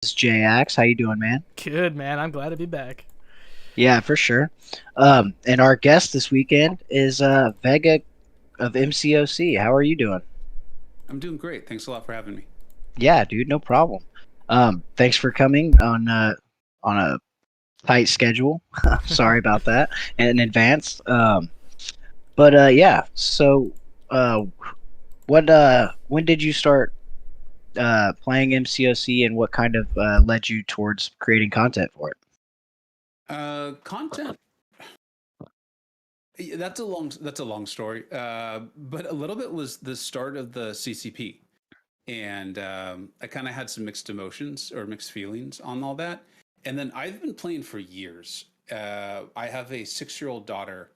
This is JX. How you doing, man? Good, man. I'm glad to be back. Yeah, for sure. And our guest this weekend is Vega of MCOC. How are you doing? I'm doing great. Thanks a lot for having me. Yeah, dude, no problem. Thanks for coming on a tight schedule. Sorry about that in advance. But yeah. So, uh, when did you start playing MCOC, and what kind of led you towards creating content for it? Content. That's a long story. But a little bit was the start of the CCP, and I kind of had some mixed emotions or mixed feelings on all that. And then I've been playing for years. I have a 6-year-old daughter,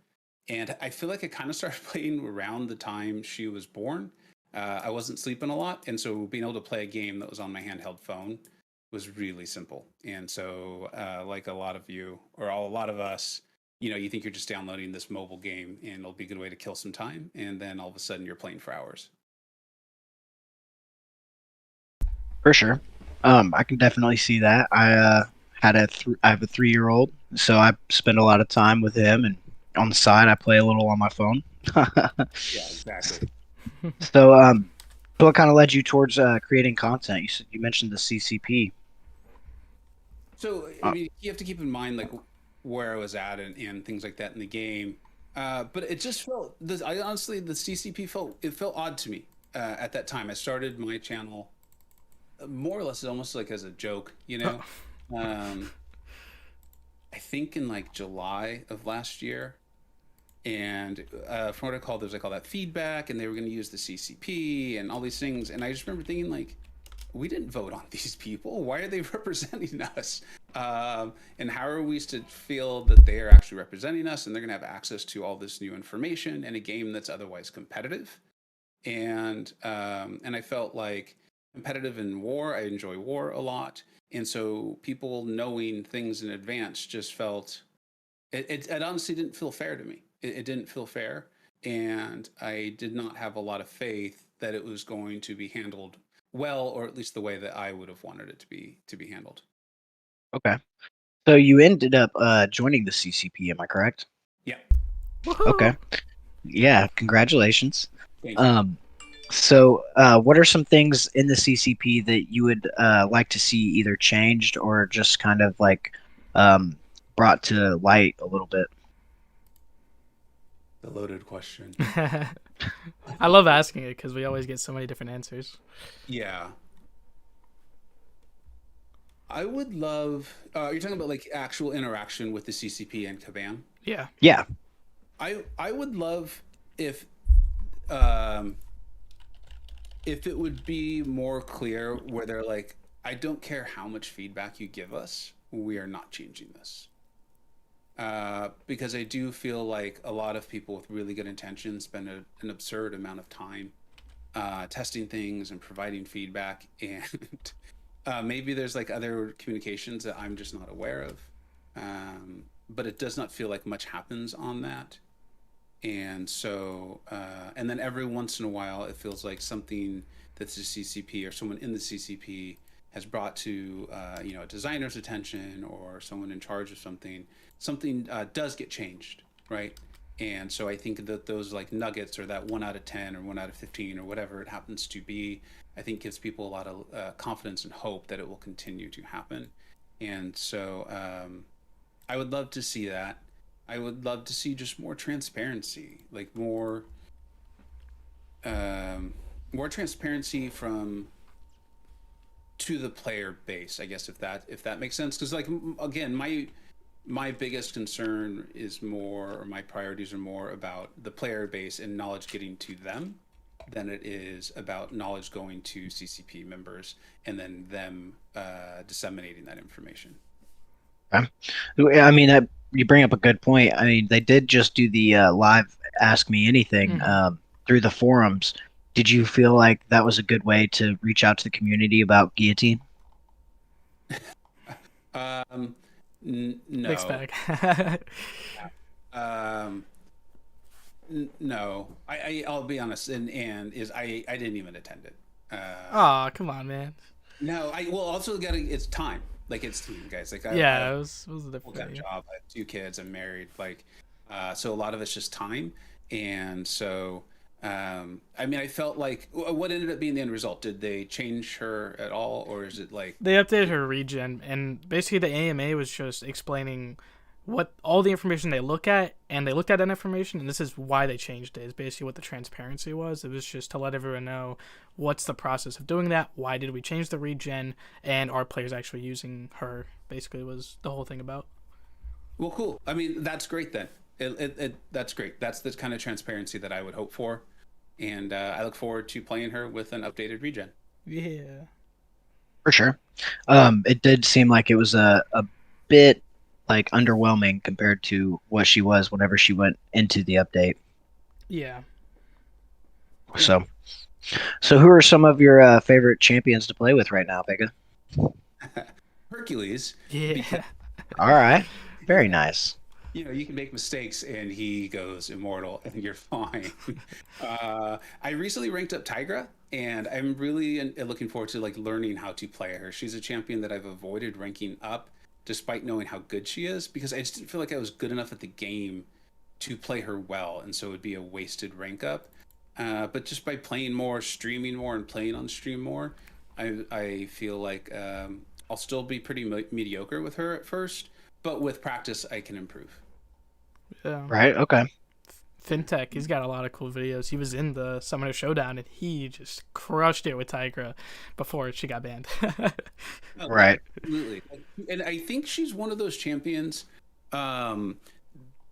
and I feel like I kind of started playing around the time she was born. I wasn't sleeping a lot, and so being able to play a game that was on my handheld phone was really simple. And so, like a lot of you, or a lot of us, you think you're just downloading this mobile game and it'll be a good way to kill some time, and then all of a sudden you're playing for hours. For sure. I can definitely see that. I have a 3-year old, so I spend a lot of time with him, and on the side, I play a little on my phone. Yeah, exactly. so, what kind of led you towards creating content? You mentioned the CCP. So, I Uh, mean, you have to keep in mind like where I was at and things like that in the game. But it just felt this. I honestly, the CCP felt odd to me at that time. I started my channel more or less almost like as a joke, you know. Um, I think in like July of last year, and from what I recall, there's like all that feedback, and they were going to use the CCP and all these things. And I just remember thinking like, we didn't vote on these people. Why are they representing us? And how are we to feel that they are actually representing us and they're going to have access to all this new information in a game that's otherwise competitive? And I felt like competitive in war. I enjoy war a lot, and so people knowing things in advance just felt it honestly didn't feel fair to me. It didn't feel fair, and I did not have a lot of faith that it was going to be handled well, or at least the way that I would have wanted it to be handled. okay. So you ended up joining the CCP. Am I correct? Yeah, Okay. Woohoo! Yeah. Congratulations. thank you. Um, what are some things in the CCP that you would like to see either changed or just kind of like um, brought to light a little bit? The loaded question. I love asking it because we always get so many different answers. Yeah, I would love. You're talking about like actual interaction with the CCP and Kabam. Yeah. Yeah. I would love if um if it would be more clear where they're like, I don't care how much feedback you give us, we are not changing this. Because I do feel like a lot of people with really good intentions spend an absurd amount of time testing things and providing feedback, and maybe there's like other communications that I'm just not aware of. But it does not feel like much happens on that. And so and then every once in a while it feels like something that's the CCP or someone in the CCP has brought to a designer's attention, or someone in charge of something does get changed, right? And so I think that those like nuggets, or that 1 out of 10 or 1 out of 15 or whatever it happens to be, I think gives people a lot of confidence and hope that it will continue to happen. And so I would love to see that. I would love to see just more transparency, like um, more transparency from to the player base. I guess if that makes sense, because like again, my biggest concern is more, or my priorities are more about the player base and knowledge getting to them than it is about knowledge going to CCP members and then them disseminating that information. Okay. I mean, you bring up a good point. I mean, they did just do the live Ask Me Anything Hmm. through the forums. Did you feel like that was a good way to reach out to the community about guillotine? Um, Mixed no. bag. Um, no, I'll be honest, and is I didn't even attend it. Aw, come on, man. No, I well also got to it's time. Like it's team, guys. Like I Yeah, have it was a a full-time different. job. I have two kids. I'm married. Like, so a lot of it's just time. And so, I mean, I felt like what ended up being the end result? Did they change her at all, or is it like, They updated her regen, and basically the AMA was just explaining what all the information they look at, and they looked at that information, and this is why they changed it. Is basically what the transparency was. It was just to let everyone know what's the process of doing that. Why did we change the regen, and are players actually using her? Basically, was the whole thing about. well, cool. I mean, that's great then. That's great. That's the kind of transparency that I would hope for. And I look forward to playing her with an updated regen. Yeah. For sure. It did seem like it was a bit like underwhelming compared to what she was whenever she went into the update. Yeah. Yeah. So, so who are some of your favorite champions to play with right now, Vega? Hercules, because Yeah. All right, very nice. you can make mistakes and he goes immortal and you're fine. I recently ranked up Tigra and I'm really looking forward to like learning how to play her. She's a champion that I've avoided ranking up despite knowing how good she is because I just didn't feel like I was good enough at the game to play her well, and so it would be a wasted rank up. But just by playing more, streaming more, and playing on stream more, I feel like I'll still be pretty mediocre with her at first, but with practice I can improve. Yeah. Right. Okay. Fintech, he's got a lot of cool videos. He was in the Summoner Showdown and he just crushed it with Tigra before she got banned. Oh, Right. absolutely. And I think she's one of those champions um,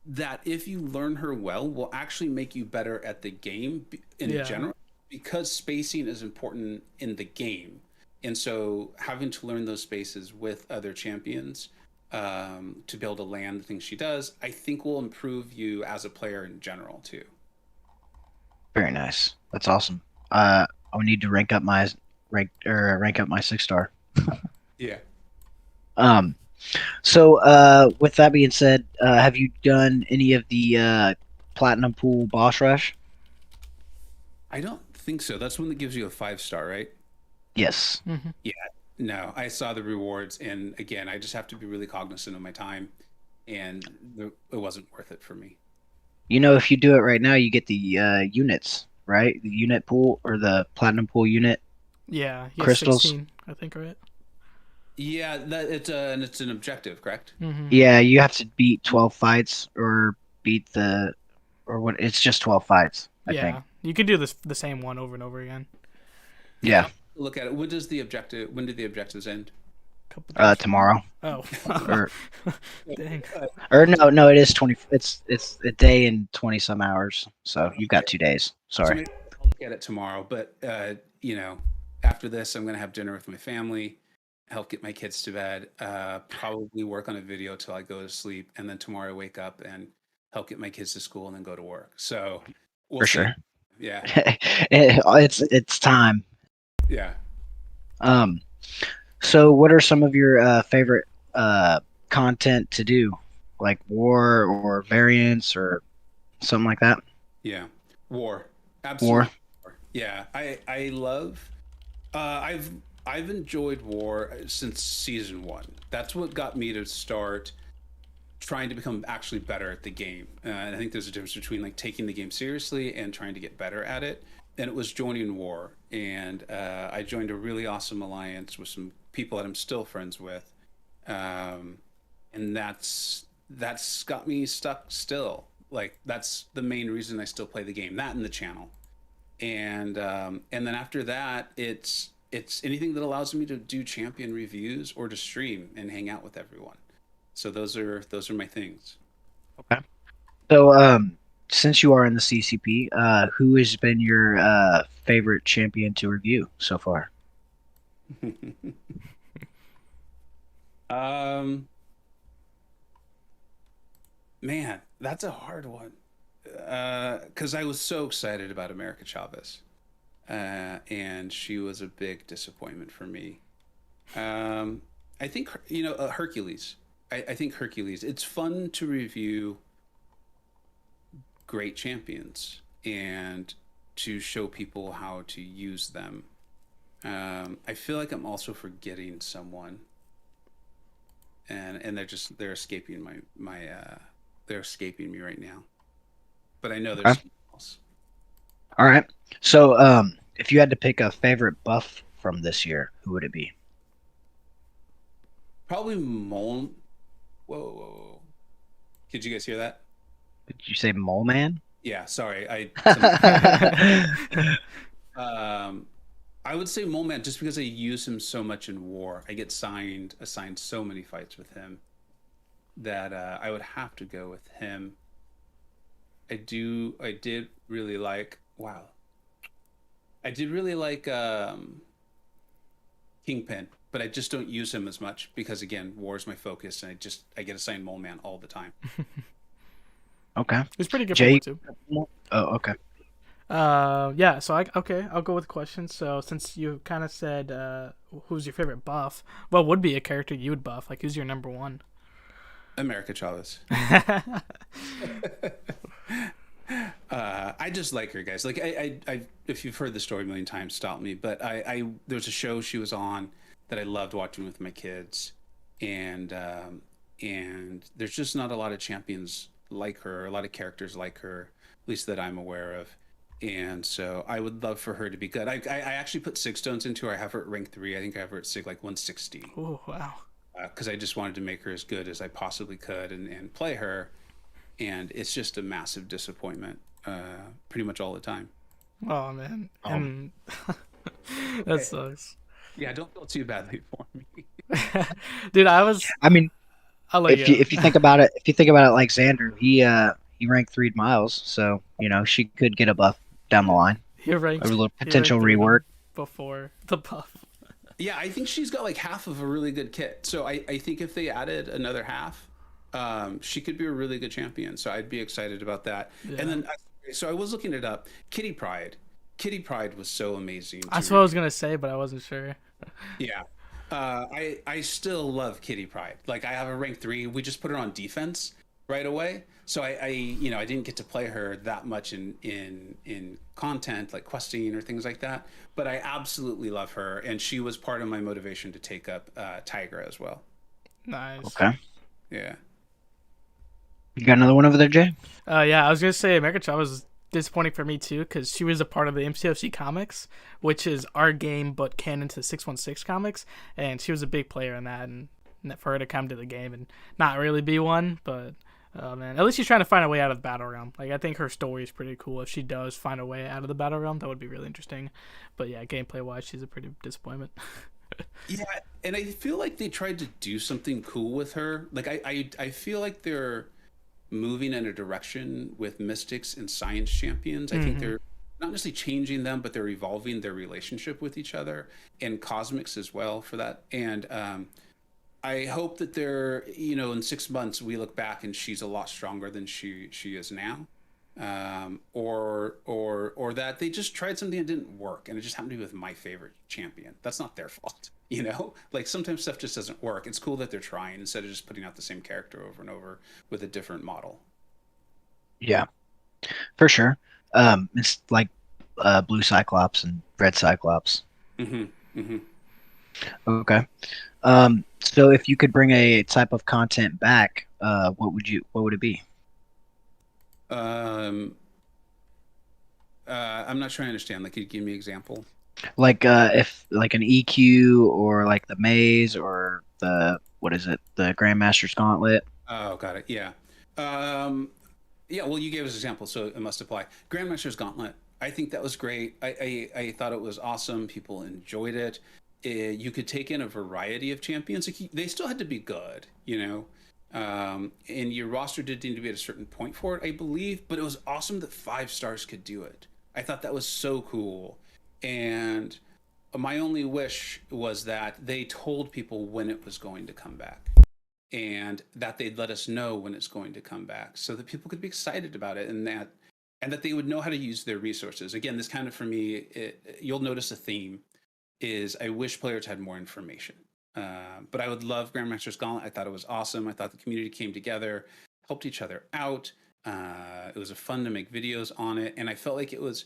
that if you learn her well will actually make you better at the game in Yeah. general because spacing is important in the game. And so having to learn those spaces with other champions to be able to land the things she does, I think will improve you as a player in general too. Very nice. That's awesome. I would need to rank up my 6 star. Yeah. Um. So, with that being said, have you done any of the platinum pool boss rush? I don't think so. That's one that gives you a 5 star, right? Yes. Hmm. Yeah. No, I saw the rewards, and again, I just have to be really cognizant of my time, and it wasn't worth it for me. You know, if you do it right now, you get the units, right? The unit pool or the platinum pool unit Yeah, he has crystals. 16, I think, right? Yeah, that it's an objective, correct? Hmm. Yeah, you have to beat 12 fights or beat the or what? It's just 12 fights, I think. Yeah, you could do this the same one over and over again. Yeah, Yeah. I'll look at it. When does the objective? When do the objectives end? A couple days from now. Tomorrow Oh, or dang. no, it is 20. It's a day and 20 some hours. So you've got Okay, 2 days. so Sorry. maybe I'll look at it tomorrow. But after this, I'm gonna have dinner with my family, help get my kids to bed, probably work on a video till I go to sleep, and then tomorrow I wake up and help get my kids to school and then go to work. So we'll For see. sure. Yeah, It's time. yeah. Um. So, what are some of your favorite content to do, like war or variants or something like that? Yeah, war, War. absolutely. War. Yeah, I love. I've enjoyed war since season one. That's what got me to start trying to become actually better at the game. And I think there's a difference between like taking the game seriously and trying to get better at it. And it was joining war, and I joined a really awesome alliance with some people that I'm still friends with, um, and that's got me stuck still. Like that's the main reason I still play the game. That and the channel, and then after that, it's anything that allows me to do champion reviews or to stream and hang out with everyone. So those are my things. Okay. So, since you are in the CCP, who has been your favorite champion to review so far? um, Man, that's a hard one. Because I was so excited about America Chavez, and she was a big disappointment for me. Um, I think Hercules. I think Hercules. It's fun to review great champions and to show people how to use them. I feel like I'm also forgetting someone, and they're escaping they're escaping me right now. But I know there's Okay. someone else. All right. So, if you had to pick a favorite buff from this year, who would it be? Probably Mole. Whoa, whoa, whoa. Did you guys hear that? Did you say Mole Man? Yeah, sorry. Okay. Um, I would say Mole Man just because I use him so much in war. I get assigned so many fights with him that I would have to go with him. I did really like. Wow. I did really like Kingpin, but I just don't use him as much because again, war is my focus, and I get assigned Mole Man all the time. It's pretty good for Jay. war too. Oh, okay. Yeah. So I'll go with questions. So since you kind of said who's your favorite buff, what would be a character you would buff? Like who's your number one? America Chavez. I just like her, guys. Like if you've heard the story a million times, stop me. But there's a show she was on that I loved watching with my kids, and there's just not a lot of champions like her, a lot of characters like her, at least that I'm aware of. And so I would love for her to be good. I actually put Sig Stones into her. I have her at rank 3. I think I have her at Sig like 160. Oh wow. Because I just wanted to make her as good as I possibly could and play her. And it's just a massive disappointment pretty much all the time. Oh man. Um, And that sucks. Yeah, don't feel too badly for me. Dude, I mean, I'll let you if you think about it, like Xander, he ranked 3 miles, so she could get a buff down the line, You're a ranked. little You're potential ranked rework. before the buff. Yeah, I think she's got like half of a really good kit. So I think if they added another half, she could be a really good champion. So I'd be excited about that. Yeah. And then, so I was looking it up. Kitty Pride. Kitty Pride was so amazing. That's what I was gonna say, but I wasn't sure. Yeah. I still love Kitty Pride. Like I have a rank 3. We just put her on defense right away. So I didn't get to play her that much in content like questing or things like that. But I absolutely love her, and she was part of my motivation to take up Tigra as well. Nice. Okay, Yeah. you got another one over there, Jay? Yeah, I was gonna say America Chavez was disappointing for me too because she was a part of the MCFC comics, which is our game but canon to 616 comics, and she was a big player in that. And for her to come to the game and not really be one, but man, at least she's trying to find a way out of the battle realm. Like I think her story is pretty cool. If she does find a way out of the battle realm, that would be really interesting. But yeah, gameplay wise, she's a pretty disappointment. Yeah, and I feel like they tried to do something cool with her. Like I feel like they're moving in a direction with mystics and science champions. I think they're not necessarily changing them, but they're evolving their relationship with each other, and cosmics as well for that. And I hope that they're, in 6 months we look back and she's a lot stronger than she is now, or that they just tried something that didn't work and it just happened to be with my favorite champion. That's not their fault, Like sometimes stuff just doesn't work. It's cool that they're trying instead of just putting out the same character over and over with a different model. Yeah, for sure. It's like blue Cyclops and red Cyclops. Mm-hmm. Mm-hmm. Okay. So if you could bring a type of content back, what would it be? I'm not sure I understand. Like, could you give me an example? Like if like an EQ or like the maze or the what is it? The Grandmaster's Gauntlet. Oh, got it. Yeah. Um, yeah. Well, you gave us an example, so it must apply. Grandmaster's Gauntlet. I think that was great. I thought it was awesome. People enjoyed it. You could take in a variety of champions. Like, they still had to be good, and your roster did need to be at a certain point for it, I believe. But it was awesome that 5 stars could do it. I thought that was so cool. And my only wish was that they told people when it was going to come back, and that they'd let us know when it's going to come back so that people could be excited about it, and that they would know how to use their resources. Again, this kind of, for me, you'll notice a theme is I wish players had more information. But I would love Grandmaster's Gauntlet. I thought it was awesome. I thought the community came together, helped each other out. It was fun to make videos on it, and I felt like it was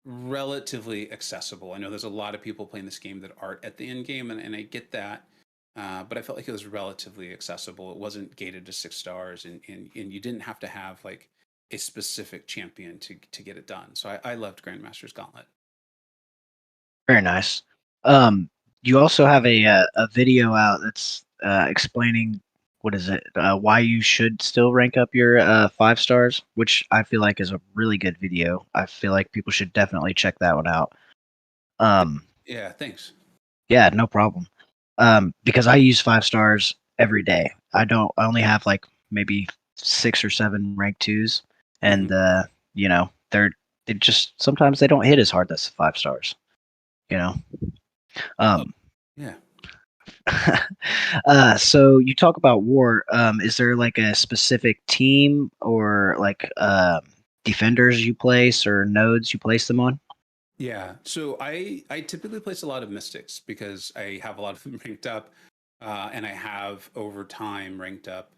relatively accessible. I know there's a lot of people playing this game that aren't at the end game, and I get that. But I felt like it was relatively accessible. It wasn't gated to 6 stars, and you didn't have to have like a specific champion to get it done. So I loved Grandmaster's Gauntlet. Very nice. You also have a video out that's explaining what is it? Why you should still rank up your 5 stars, which I feel like is a really good video. I feel like people should definitely check that one out. Um, Yeah, thanks. yeah, no problem. Because I use 5 stars every day. I don't. I only have like maybe 6 or 7 rank twos, and you know they just sometimes they don't hit as hard as 5 stars. You know. Oh, Um, yeah. so you talk about war. Is there like a specific team or like defenders you place or nodes you place them on? Yeah. So I typically place a lot of mystics because I have a lot of them ranked up, and I have over time ranked up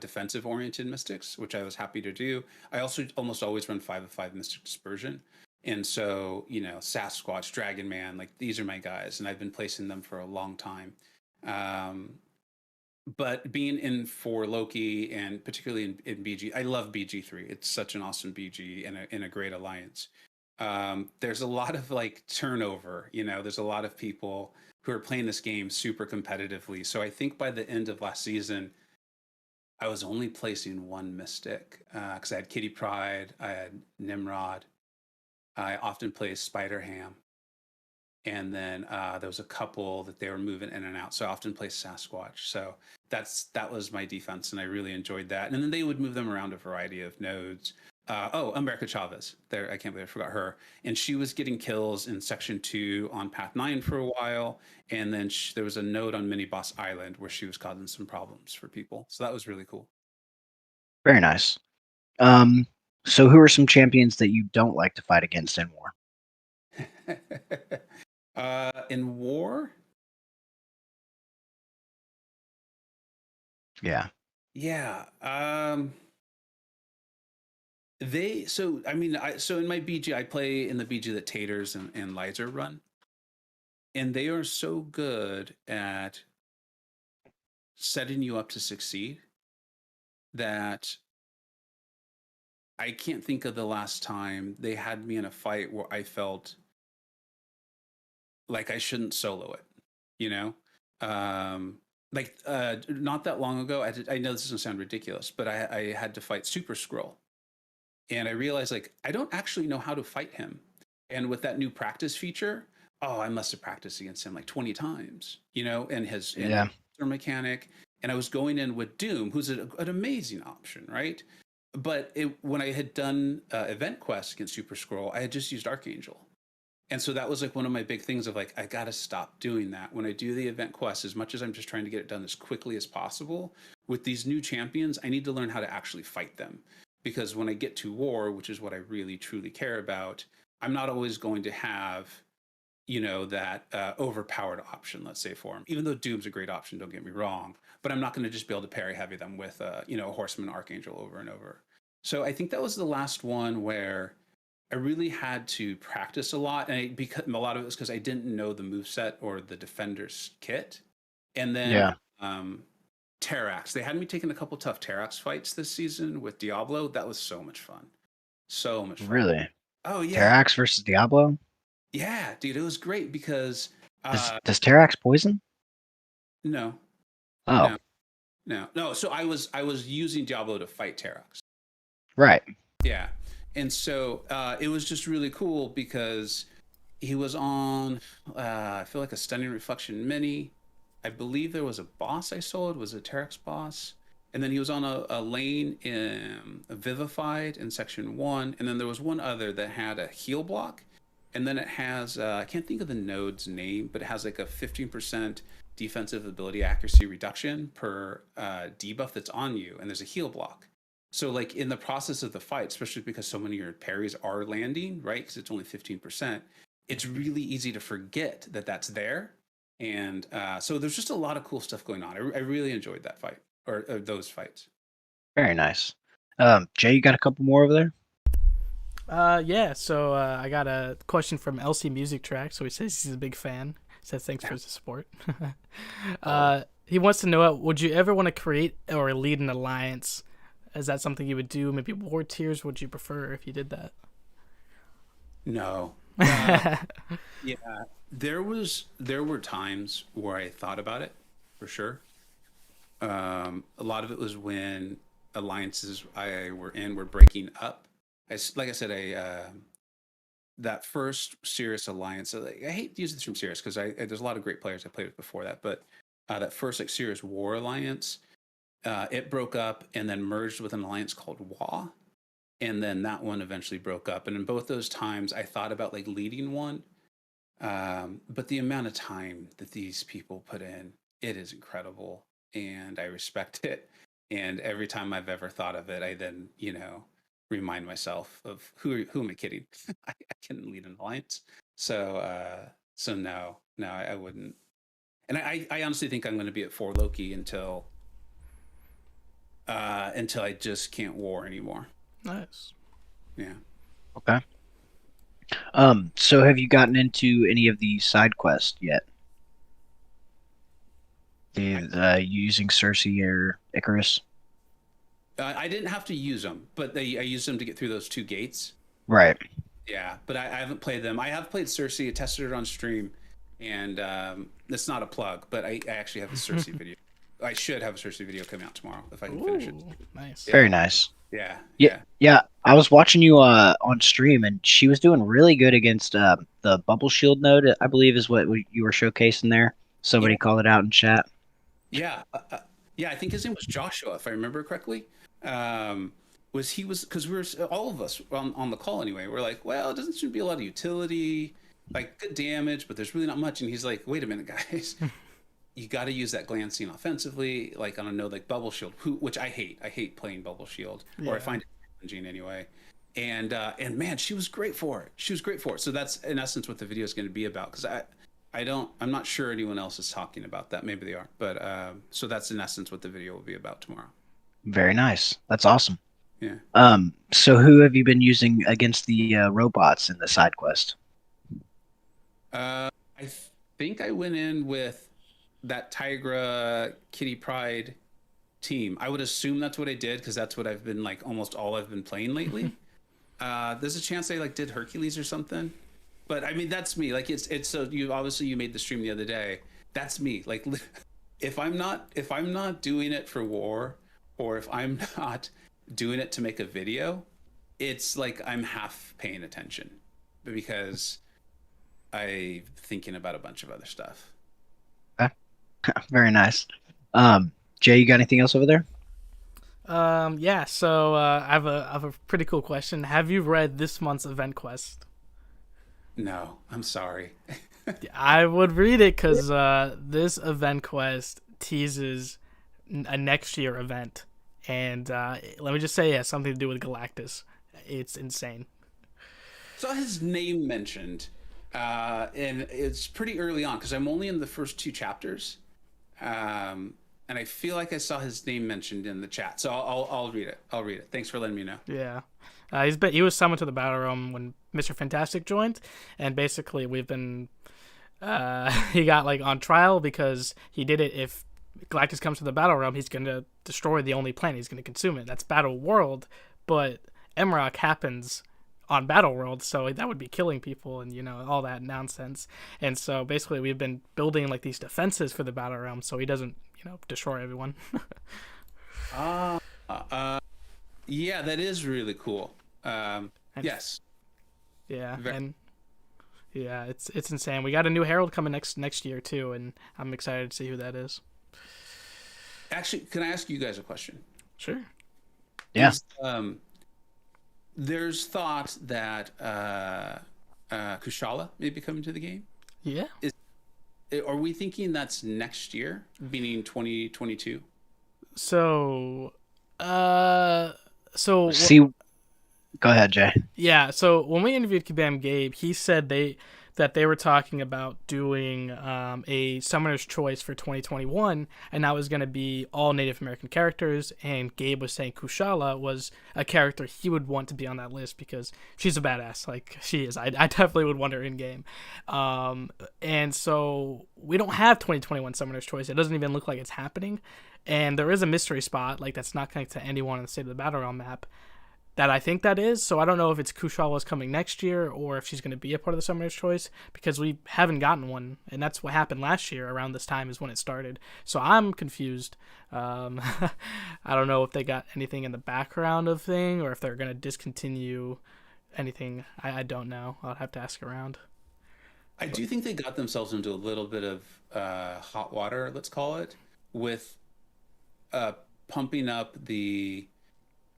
defensive oriented mystics, which I was happy to do. I also almost always run 5 of 5 mystic dispersion. And so, Sasquatch, Dragon Man, like these are my guys, and I've been placing them for a long time. Um, but being in for Loki and particularly in BG, I love BG3. It's such an awesome BG and a great alliance. There's a lot of like turnover, there's a lot of people who are playing this game super competitively. So I think by the end of last season, I was only placing one Mystic because I had Kitty Pride, I had Nimrod, I often placed Spider Ham, and then there was a couple that they were moving in and out. So I often placed Sasquatch. So that was my defense, and I really enjoyed that. And then they would move them around a variety of nodes. America Chavez. There, I can't believe I forgot her. And she was getting kills in Section 2 on Path 9 for a while. And then there was a node on Mini Boss Island where she was causing some problems for people. So that was really cool. Very nice. So who are some champions that you don't like to fight against in war? In war? Yeah. Yeah. So in my BG, I play in the BG that Taters and Lizer run. And they are so good at setting you up to succeed that I can't think of the last time they had me in a fight where I felt like I shouldn't solo it, you know? Not that long ago, I know this doesn't sound ridiculous, but I had to fight Super Scroll. And I realized like I don't actually know how to fight him. And with that new practice feature, I must have practiced against him like 20 times, and his Yeah. mechanic. And I was going in with Doom, who's an amazing option, right? But when I had done event quests against Super Scroll, I had just used Archangel. And so that was like one of my big things of like, I got to stop doing that. When I do the event quests, as much as I'm just trying to get it done as quickly as possible, with these new champions, I need to learn how to actually fight them. Because when I get to war, which is what I really truly care about, I'm not always going to have, that overpowered option, let's say, for him. Even though Doom's a great option, don't get me wrong, but I'm not going to just be able to parry heavy them with, a Horseman Archangel over and over. So I think that was the last one where I really had to practice a lot, and because a lot of it was because I didn't know the moveset or the defender's kit, and then Yeah. Terrax. They had me taking a couple tough Terrax fights this season with Diablo. That was so much fun. So much fun. Really? Oh yeah. Terrax versus Diablo? Yeah, dude, it was great because Does Terrax poison? no, Oh, no. So I was using Diablo to fight Terrax. right. Yeah. And so it was just really cool because he was on, I feel like a Stunning Reflection mini. I believe there was a boss I sold, was a Terex boss. And then he was on a lane in Vivified in Section 1. And then there was one other that had a heal block. And then it has, I can't think of the node's name, but it has like a 15% defensive ability accuracy reduction per debuff that's on you. And there's a heal block. So like in the process of the fight, especially because so many of your parries are landing, right? Because it's only 15%, it's really easy to forget that that's there. And so there's just a lot of cool stuff going on. I really enjoyed that fight or those fights. Very nice. Jay, you got a couple more over there? Yeah. So I got a question from LC Music Track. So he says he's a big fan. Says thanks for the support. Oh, He wants to know: would you ever want to create or lead an alliance? Is that something you would do? Maybe war tiers? Would you prefer if you did that? no. Yeah, there were times where I thought about it for sure. A lot of it was when alliances I were in were breaking up. Like I said, that first serious alliance. Like, I hate using this term serious because there's a lot of great players I played with before that, but that first like serious war alliance, it broke up and then merged with an alliance called WA, and then that one eventually broke up. And in both those times, I thought about like leading one, but the amount of time that these people put in, it is incredible, and I respect it. And every time I've ever thought of it, I then, remind myself of who am I kidding? I can lead an alliance. So no, I wouldn't. And I honestly think I'm going to be at 4 Loki until I just can't war anymore. Nice. Yeah. Okay. So have you gotten into any of the side quests yet? I, Using Cersei or Icarus? I didn't have to use them, but I used them to get through those 2 gates. Right. Yeah, but I haven't played them. I have played Cersei. I tested it on stream, and that's not a plug, but I actually have a Cersei video. I should have a Cersei video coming out tomorrow if I can finish it. Ooh, nice. Very Yeah, nice. yeah, Yeah, yeah, yeah. I was watching you on stream, and she was doing really good against the bubble shield node. I believe is what you were showcasing there. yeah, Somebody called it out in chat. yeah, yeah. I think his name was Joshua, if I remember correctly. Um, was because we were all of us on the call anyway. We're like, well, it doesn't seem to be a lot of utility, like good damage, but there's really not much. And he's like, wait a minute, guys. You got to use that glancing offensively, like on a node like Bubble Shield, which I hate. I hate playing Bubble Shield, or I Yeah. find it challenging anyway. And man, she was great for it. She was great for it. So that's in essence what the video is going to be about. Because I'm not sure anyone else is talking about that. Maybe they are, but so that's in essence what the video will be about tomorrow. Very nice. That's awesome. Yeah. So who have you been using against the robots in the side quest? I think I went in with that Tigra Kitty Pride team. I would assume that's what I did because that's what I've been like almost all I've been playing lately. There's a chance I like did Hercules or something, but I mean that's me. Like it's so you made the stream the other day. That's me. Like if I'm not doing it for war, or if I'm not doing it to make a video, it's like I'm half paying attention because I'm thinking about a bunch of other stuff. Okay. Very nice. Jay, you got anything else over there? Yeah. So I have a pretty cool question. Have you read this month's event quest? No, I'm sorry. I would read it because this event quest teases a next year event, and let me just say it has something to do with Galactus. It's insane. Saw his name mentioned, and it's pretty early on because I'm only in the first 2 chapters, and I feel like I saw his name mentioned in the chat. So I'll read it. I'll read it. Thanks for letting me know. Yeah. He was summoned to the battle room when Mr. Fantastic joined, and basically we've been he got like on trial because he did it. If Galactus comes to the battle realm, he's gonna destroy the only planet. He's gonna consume it. That's Battle World, but Emrock happens on Battle World, so that would be killing people and all that nonsense. And so basically, we've been building like these defenses for the battle realm, so he doesn't destroy everyone. Ah, yeah, that is really cool. And Yes. yeah, Very, and yeah, it's insane. We got a new herald coming next year too, and I'm excited to see who that is. actually, can I ask you guys a question? Sure. Yeah. Is there's thought that Kushala may be coming to the game. Yeah. Are we thinking that's next year, meaning 2022? So, so See, go ahead, Jay. yeah. So when we interviewed Kabam Gabe, he said that they were talking about doing a Summoner's Choice for 2021, and that was going to be all Native American characters. And Gabe was saying Kushala was a character he would want to be on that list because she's a badass, like she is. I definitely would want her in game. And so we don't have 2021 Summoner's Choice. It doesn't even look like it's happening. And there is a mystery spot, like that's not connected to anyone in the State of the Battle Realm map, that I think that is. So I don't know if it's Kushala's coming next year or if she's going to be a part of the Summoner's Choice, because we haven't gotten one, and that's what happened last year. Around this time is when it started. So I'm confused. I don't know if they got anything in the background of thing or if they're going to discontinue anything. I don't know. I'll have to ask around. I do think they got themselves into a little bit of hot water, let's call it, with pumping up the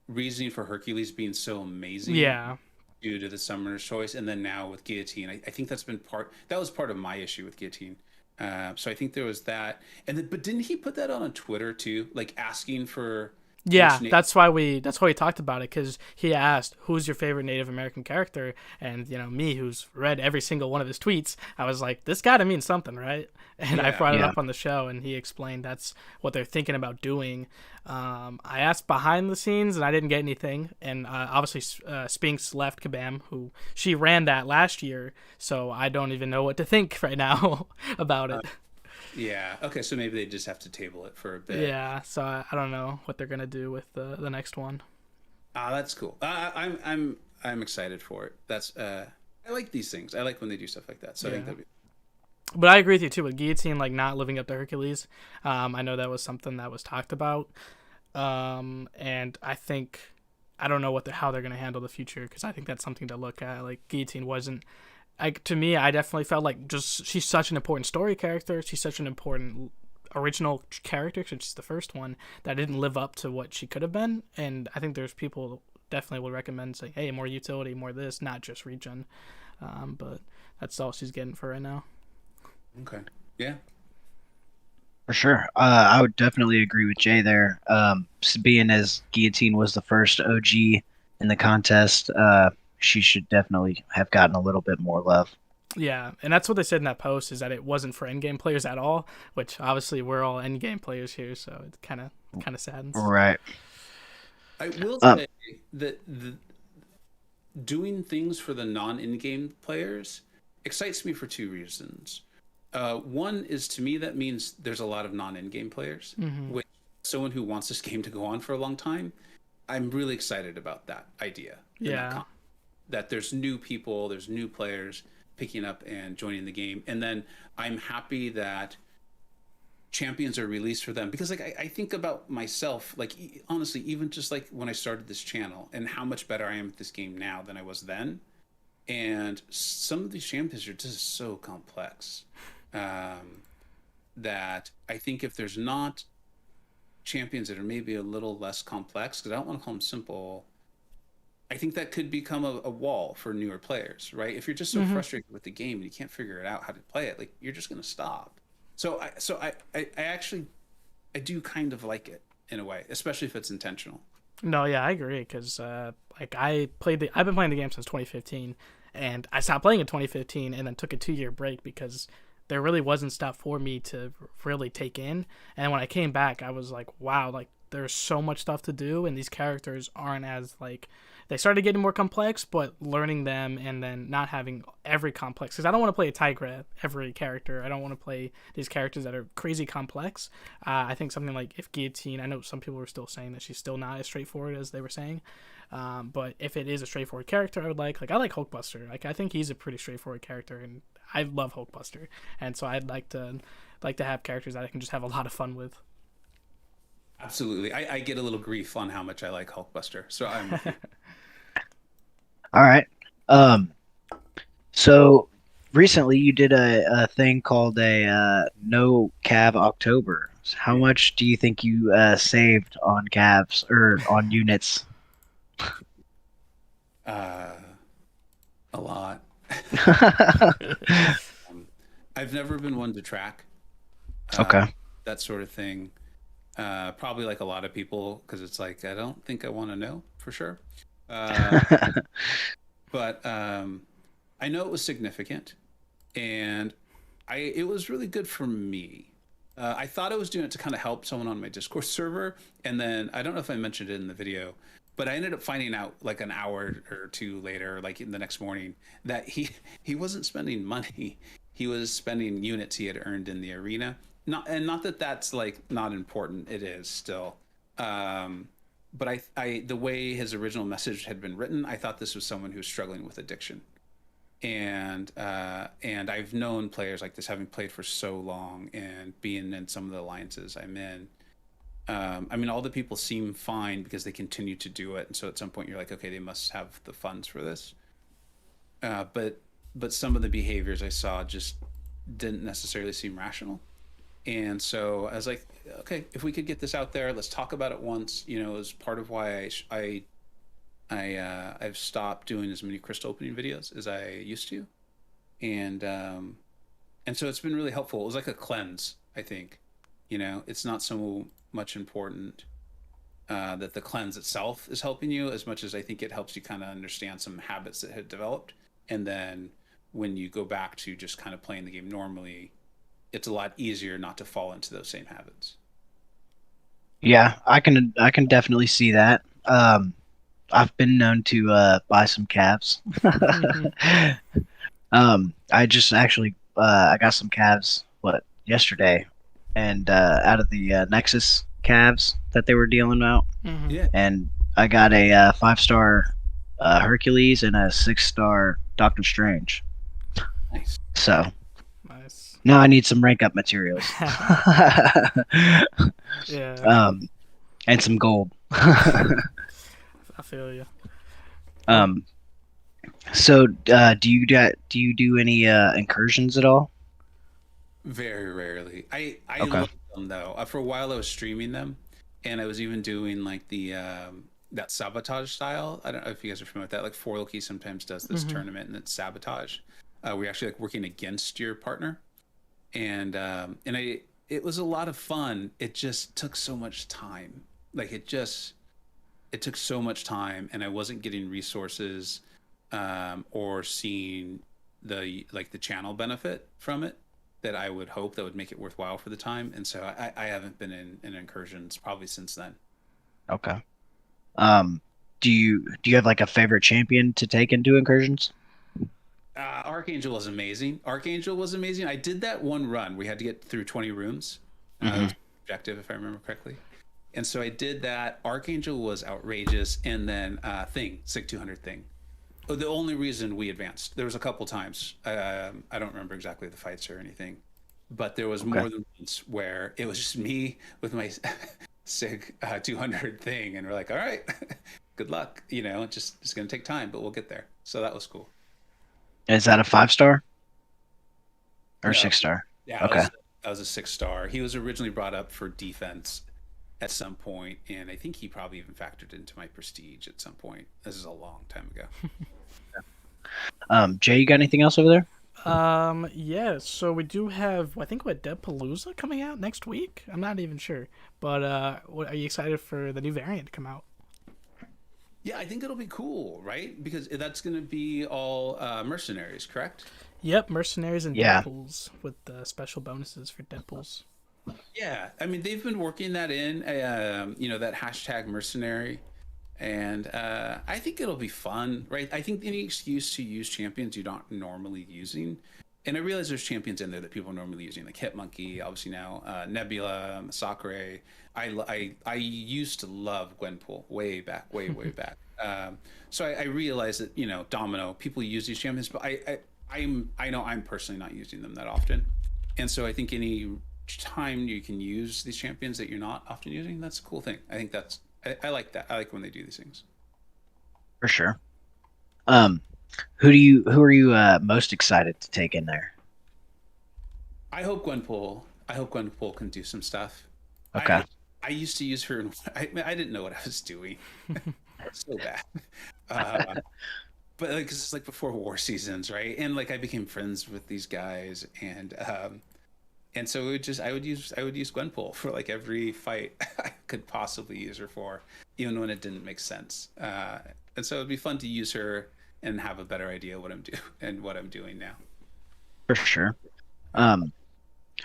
reasoning for Hercules being so amazing. Yeah. Due to the Summoner's Choice, and then now with Guillotine, I think that was part of my issue with Guillotine. So I think there was that, and then, but didn't he put that on Twitter too, like asking for? Yeah, that's why we talked about it, because he asked who's your favorite Native American character, and me, who's read every single one of his tweets, I was like, this got to mean something, right? And I brought it up on the show, and he explained that's what they're thinking about doing. I asked behind the scenes, and I didn't get anything. And obviously, Spinks left Kabam, who she ran that last year, so I don't even know what to think right now about it. Yeah. Okay. So maybe they just have to table it for a bit. Yeah. So I don't know what they're gonna do with the next one. That's cool. I'm excited for it. That's I like these things. I like when they do stuff like that. So I think that'd be. But I agree with you too with Guillotine like not living up to Hercules. I know that was something that was talked about, and I don't know how they're gonna handle the future, because I think that's something to look at. Like Guillotine wasn't. To me, I definitely felt like just she's such an important story character. She's such an important original character, because she's the first one that didn't live up to what she could have been. And I think there's people definitely would recommend saying, hey, more utility, more this, not just regen. But that's all she's getting for right now. Okay. Yeah. For sure. I would definitely agree with Jay there. Being as Guillotine was the first OG in the contest, she should definitely have gotten a little bit more love. Yeah, and that's what they said in that post, is that it wasn't for endgame players at all, which obviously we're all endgame players here, so it kind of saddens. Right. I will say that doing things for the non-in-game players excites me for two reasons. One is, to me, that means there's a lot of non-in-game players, which someone who wants this game to go on for a long time, I'm really excited about that idea. Yeah. That there's new people, there's new players picking up and joining the game. And then I'm happy that champions are released for them, because like I think about myself, like honestly, even just like when I started this channel and how much better I am at this game now than I was then. And some of these champions are just so complex that I think if there's not champions that are maybe a little less complex, because I don't want to call them simple, I think that could become a wall for newer players, right? If you're just so frustrated with the game and you can't figure it out how to play it, like you're just going to stop. So I actually do kind of like it in a way, especially if it's intentional. No, yeah, I agree, because like I've been playing the game since 2015, and I stopped playing in 2015 and then took a 2-year break because there really wasn't stuff for me to really take in. And when I came back, I was like, wow, like there's so much stuff to do, and these characters aren't as like, they started getting more complex, but learning them and then not having every complex, because I don't want to play a Tigra every character. I don't want to play these characters that are crazy complex. I think something like if Guillotine, I know some people were still saying that she's still not as straightforward as they were saying, but if it is a straightforward character, I like Hulkbuster. Like I think he's a pretty straightforward character, and I love Hulkbuster, and so I'd like to have characters that I can just have a lot of fun with. Absolutely. I get a little grief on how much I like Hulkbuster, so I'm with you. All right. So recently you did a thing called a no cav October. How much do you think you saved on calves or on units? A lot. I've never been one to track that sort of thing. Probably like a lot of people, because it's like I don't think I want to know for sure. But I know it was significant. and it was really good for me. I thought I was doing it to kind of help someone on my Discord server, and then I don't know if I mentioned it in the video, but I ended up finding out like an hour or two later, like in the next morning, that he wasn't spending money. He was spending units he had earned in the arena. Not that that's like not important. It is still. But I the way his original message had been written, I thought this was someone who was struggling with addiction. And I've known players like this, having played for so long and being in some of the alliances I'm in. I mean, all the people seem fine because they continue to do it, and so at some point you're like, okay, they must have the funds for this. But some of the behaviors I saw just didn't necessarily seem rational, and so I was like, okay, if we could get this out there, let's talk about it once. You know, as part of why I've stopped doing as many crystal opening videos as I used to, and so it's been really helpful. It was like a cleanse, I think. You know, it's not so much important that the cleanse itself is helping you as much as I think it helps you kind of understand some habits that had developed, and then when you go back to just kind of playing the game normally, it's a lot easier not to fall into those same habits. Yeah, I can definitely see that. I've been known to buy some calves. I just actually I got some calves yesterday, and out of the Nexus calves that they were dealing out, Yeah, and I got a 5-star Hercules and a 6-star Doctor Strange. nice. So Nice. now I need some rank up materials. Yeah, And some gold. I feel you. um, so do you do any incursions at all? Very rarely. I Okay. love them though. For a while I was streaming them, and I was even doing like the that sabotage style. I don't know if you guys are familiar with that. Like Four Loki sometimes does this Hmm. tournament, and it's sabotage. We're actually like working against your partner, and I it was a lot of fun. It just took so much time. Like it took so much time, and I wasn't getting resources or seeing the channel benefit from it that I would hope that would make it worthwhile for the time. And so I haven't been in incursions probably since then. Okay. Um, do you have like a favorite champion to take into incursions? Archangel was amazing. Archangel was amazing. I did that one run. We had to get through 20 rooms. That Hmm. was the objective, if I remember correctly. And so I did that. Archangel was outrageous. And then Sig 200 thing. Oh, the only reason we advanced, there was a couple times. I don't remember exactly the fights or anything, but there was Okay. more than once where it was just me with my Sig 200 thing, and we're like, all right, good luck. You know, it's gonna take time, but we'll get there. So that was cool. Is that a 5-star or No, 6-star? yeah, Okay. that was a 6-star. He was originally brought up for defense at some point, and I think he probably even factored into my prestige at some point. This is a long time ago. Jay, you got anything else over there? Yeah, so we do have, I think, what, Deadpalooza coming out next week? I'm not even sure. But, are you excited for the new variant to come out? Yeah, I think it'll be cool, right? Because that's going to be all mercenaries, correct? Yep, Mercenaries and Yeah. Deadpools with special bonuses for Deadpools. Yeah, I mean they've been working that in, that hashtag mercenary, and I think it'll be fun, right? I think any excuse to use champions you're not normally using, and I realize there's champions in there that people are normally using, like Hitmonkey, obviously now Nebula, Sakura. I used to love Gwenpool way back, way back. So I realize that Domino people use these champions, but I know I'm personally not using them that often, and so I think any time you can use these champions that you're not often using, that's a cool thing. I think I like that. I like when they do these things. For sure. Um, who are you most excited to take in there? I hope Gwenpool can do some stuff. Okay. I used to use her. I didn't know what I was doing. So bad. Uh, but like, 'cause it's like before war seasons, right? And like I became friends with these guys, and so I would use Gwenpool for like every fight I could possibly use her for, even when it didn't make sense. And so it'd be fun to use her and have a better idea what I'm doing and what I'm doing now. for sure. Yeah.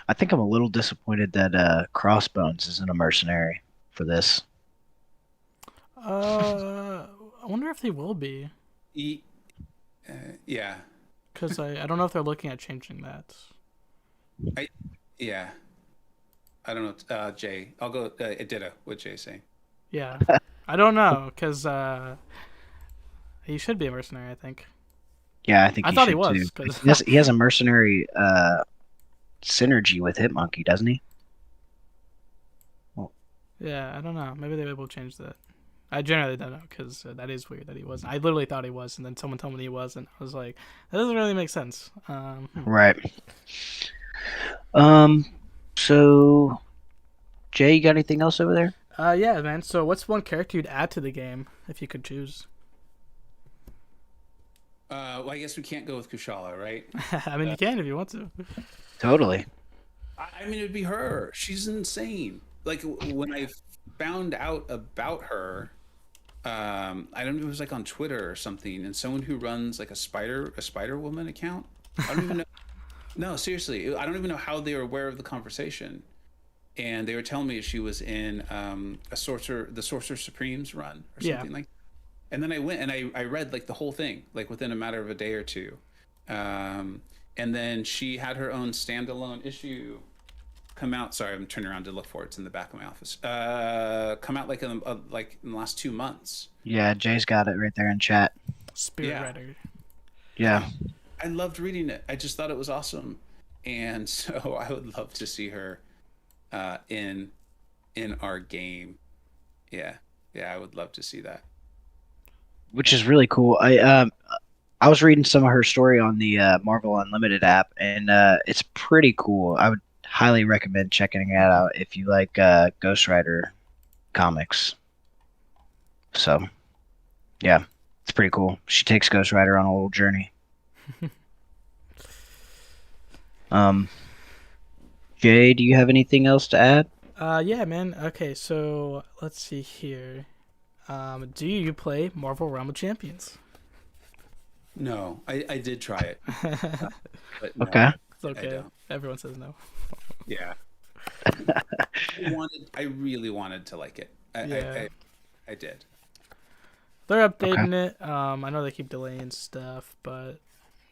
I think I'm a little disappointed that Crossbones isn't a mercenary for this. I wonder if they will be, E- yeah. because I don't know if they're looking at changing that. I yeah. I don't know. Jay, I'll go. Ditto. What Jay saying? Yeah, I don't know, because he should be a mercenary. I think. Yeah, I think I he thought he should was, too. because He has a mercenary synergy with Hitmonkey, doesn't he? Well, yeah, I don't know. Maybe they will change that. I generally don't know, because that is weird that he wasn't. I literally thought he was, and then someone told me he wasn't. I was like, that doesn't really make sense. right. Um. So, Jay, you got anything else over there? Yeah, man. So, what's one character you'd add to the game if you could choose? Well, I guess we can't go with Kushala, right? I mean, you can if you want to. Totally. I mean, it'd be her. She's insane. Like when I found out about her, I don't know, it was like on Twitter or something, and someone who runs like a Spider Woman account. I don't even know. No, seriously, I don't even know how they were aware of the conversation. And they were telling me she was in the Sorcerer Supremes run or Yeah. something like. And then I went and I read like the whole thing like within a matter of a day or two, and then she had her own standalone issue come out. Sorry, I'm turning around to look for it. It's in the back of my office. Come out like in the last 2 months. Yeah, Jay's got it right there in chat. Spirit Yeah. Rider. Yeah. I loved reading it. I just thought it was awesome, and so I would love to see her in our game. Yeah, yeah, I would love to see that. Which is really cool. I was reading some of her story on the Marvel Unlimited app, and it's pretty cool. I would highly recommend checking it out if you like Ghost Rider comics. So, yeah, it's pretty cool. She takes Ghost Rider on a little journey. Um, Jay, do you have anything else to add? Yeah, man. Okay, so let's see here. Do you play Marvel Realm of Champions? No, I did try it, but no, Okay. It's okay. I don't. Everyone says no. Yeah, I really wanted to like it. Yeah. I did. They're updating it. I know they keep delaying stuff, but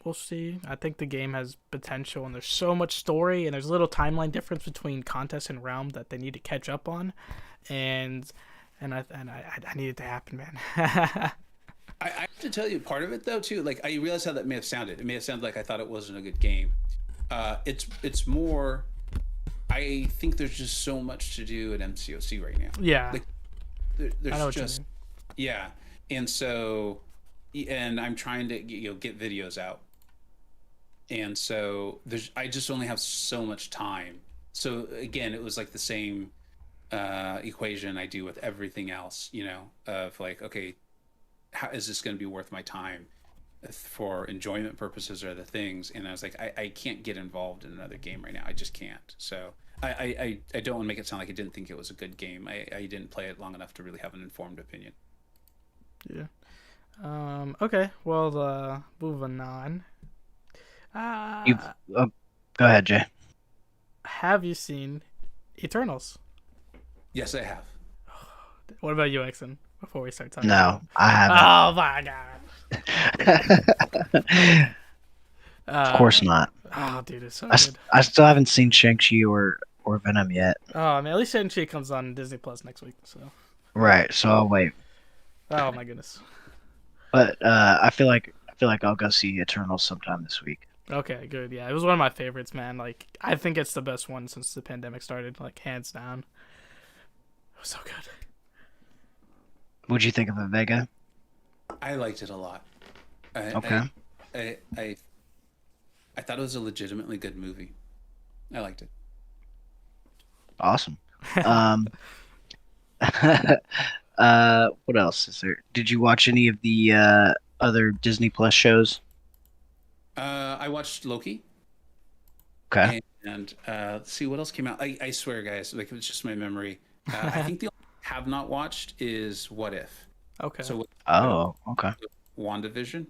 we'll see. I think the game has potential, and there's so much story, and there's a little timeline difference between contest and realm that they need to catch up on, and I need it to happen, man. I have to tell you, part of it though too. Like I realized how that may have sounded. It may have sounded like I thought it wasn't a good game. It's more. I think there's just so much to do at MCOC right now. Yeah, Like I know there's what just you mean. yeah, and so and I'm trying to get videos out, and so I just only have so much time. So again, it was like the same equation I do with everything else. Of like, okay, how is this going to be worth my time for enjoyment purposes or other things? And I was like, I can't get involved in another game right now. I just can't. So I don't want to make it sound like I didn't think it was a good game. I didn't play it long enough to really have an informed opinion. Yeah. Okay. Well, moving on. You go ahead, Jay. Have you seen Eternals? Yes, I have. What about you, Exon? Before we start talking. No, I Oh my god. haven't. Of course not. Oh, dude, it's so I, good. I still haven't seen Shang-Chi or Venom yet. Oh man, at least Shang-Chi comes on Disney Plus next week. So. Right, so I'll wait. Oh my goodness. But I feel like I'll go see Eternals sometime this week. Okay, good. Yeah, it was one of my favorites, man. Like, I think it's the best one since the pandemic started. Like, hands down. It was so good. What'd you think of it, Vega? I liked it a lot. Okay. I thought it was a legitimately good movie. I liked it. Awesome. What else is there? Did you watch any of the other Disney Plus shows? I watched Loki. Okay. And let's see what else came out. I swear, guys, like it's just my memory. I think the only I have not watched is What If. Okay. So Oh, okay. WandaVision.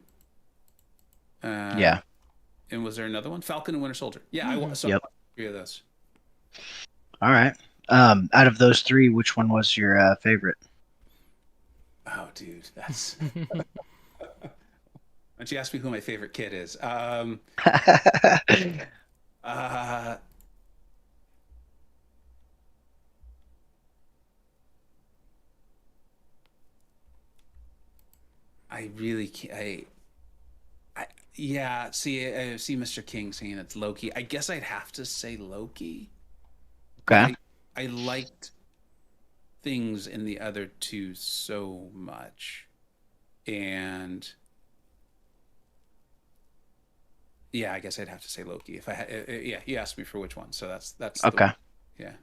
Yeah. and was there another one? Falcon and Winter Soldier. Yeah, I Yep. watched 3 of those. All right. Out of those 3, which one was your favorite? Oh, dude, that's. Why don't you ask me who my favorite kid is? Uh, I really can't. Yeah. See, I see Mr. King saying it's Loki. I guess I'd have to say Loki. Like Okay. I liked things in the other 2 so much, and yeah, I guess I'd have to say Loki. If I had, yeah, you asked me for which one, so that's the Okay. one. Yeah.